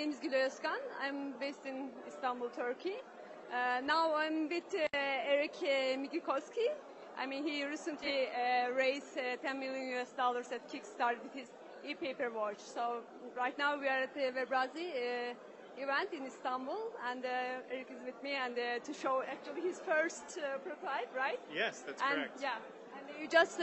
name is Gülay Özkan. I'm based in Istanbul, Turkey. Now I'm with Eric Migikoski. I mean, he recently raised $10 million at Kickstarter with his e-paper watch. So right now we are at the Webrazi event in Istanbul, and Eric is with me, and to show actually his first prototype, right? Yes, that's and, correct. Yeah, and you just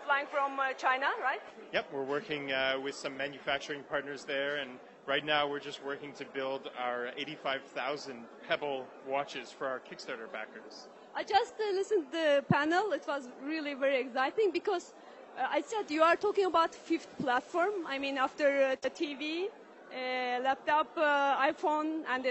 flying from China, right? Yep, we're working with some manufacturing partners there, and right now we're just working to build our 85,000 Pebble watches for our Kickstarter backers. I just listened to the panel. It was really very exciting because I said you are talking about fifth platform. I mean, after the TV, laptop, iPhone, and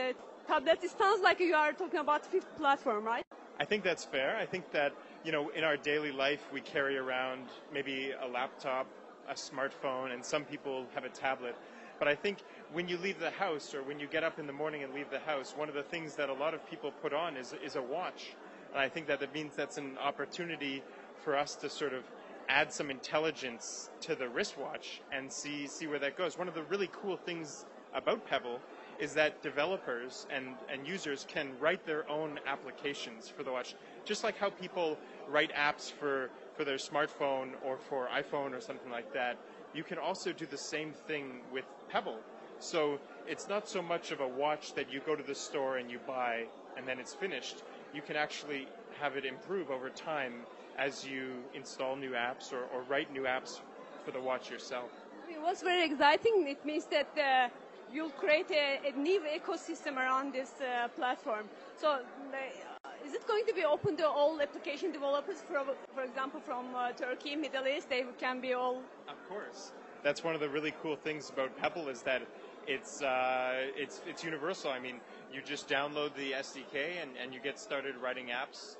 tablet, it sounds like you are talking about fifth platform, right? I think that's fair. I think that, you know, in our daily life, we carry around maybe a laptop, a smartphone, and some people have a tablet. But I think when you leave the house, or when you get up in the morning and leave the house, one of the things that a lot of people put on is a watch. And I think that means that's an opportunity for us to sort of add some intelligence to the wristwatch and see where that goes. One of the really cool things about Pebble is that developers and users can write their own applications for the watch. Just like how people write apps for their smartphone or for iPhone or something like that, you can also do the same thing with Pebble. So it's not so much of a watch that you go to the store and you buy and then it's finished. You can actually have it improve over time as you install new apps or write new apps for the watch yourself. It was very exciting. It means that you'll create a new ecosystem around this platform. So is it going to be open to all application developers, for example, from Turkey, Middle East? They can be all... Of course. That's one of the really cool things about Pebble is that it's universal. I mean, you just download the SDK and you get started writing apps.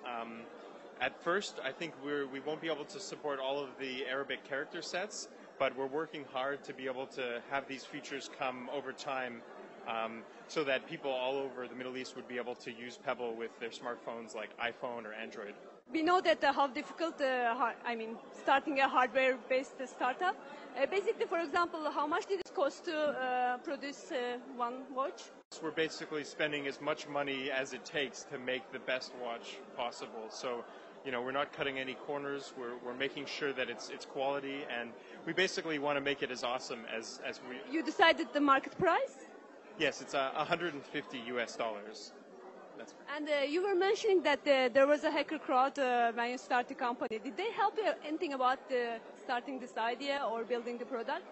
At first, I think we won't be able to support all of the Arabic character sets, but we're working hard to be able to have these features come over time so that people all over the Middle East would be able to use Pebble with their smartphones like iPhone or Android. We know that how difficult, starting a hardware-based startup. Basically, for example, how much did it cost to produce one watch? We're basically spending as much money as it takes to make the best watch possible. So, you know, we're not cutting any corners. We're making sure that it's quality, and we basically want to make it as awesome as we... You decided the market price? Yes, it's $150 US. That's right. And you were mentioning that there was a hacker crowd when you started the company. Did they help you anything about starting this idea or building the product?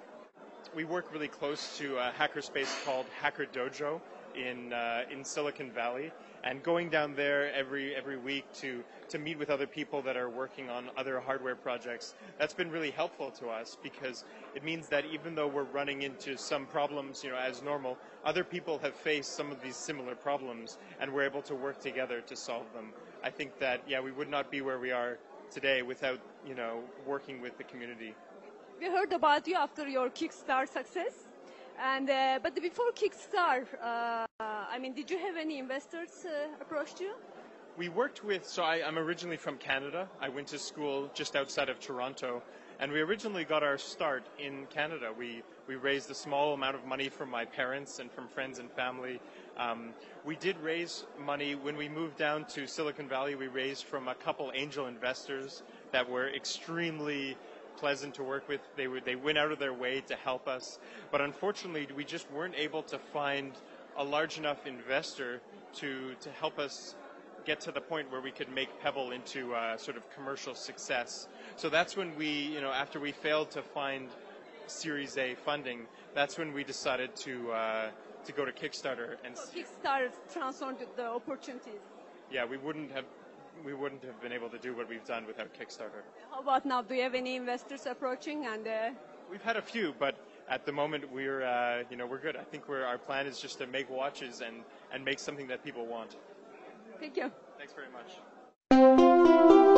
We work really close to a hackerspace called Hacker Dojo in Silicon Valley, and going down there every week to meet with other people that are working on other hardware projects, that's been really helpful to us because it means that even though we're running into some problems, you know, as normal, other people have faced some of these similar problems and we're able to work together to solve them. I think that, yeah, we would not be where we are today without, you know, working with the community. We heard about you after your Kickstarter success, and but before Kickstarter, did you have any investors approached you? We worked with, so I'm originally from Canada. I went to school just outside of Toronto, and we originally got our start in Canada. We raised a small amount of money from my parents and from friends and family. We did raise money when we moved down to Silicon Valley. We raised from a couple angel investors that were extremely pleasant to work with. They went out of their way to help us, but unfortunately we just weren't able to find a large enough investor to help us get to the point where we could make Pebble into a sort of commercial success. So that's when we, you know, after we failed to find Series A funding, that's when we decided to go to Kickstarter. And so Kickstarter transformed the opportunities. Yeah, we wouldn't have been able to do what we've done without Kickstarter. How about now? Do you have any investors approaching? And we've had a few, but at the moment we're good. I think our plan is just to make watches and make something that people want. Thank you. Thanks very much.